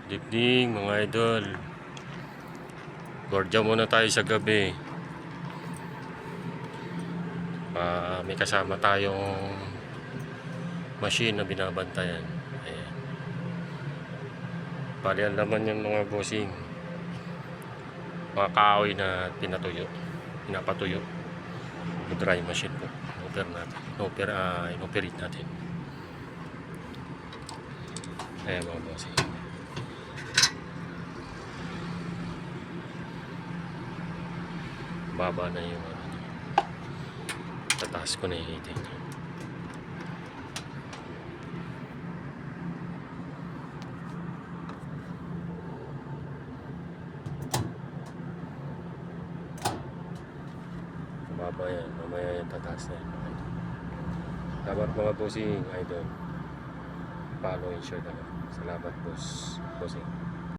Good evening mga idol. Gordya muna tayo sa gabi. May kasama tayong machine na binabantayan. Ayan. Bali ang laman yung mga bossing, mga kahoy na pinapatuyo. Dry machine po. Inoperate natin. Ayan mga bossing. Baba na yung tataas ko na ihitin. Baba yan, mamaya yung tataas na yan. Salamat mga bossing, idol. Follow and share na. Salamat bossing.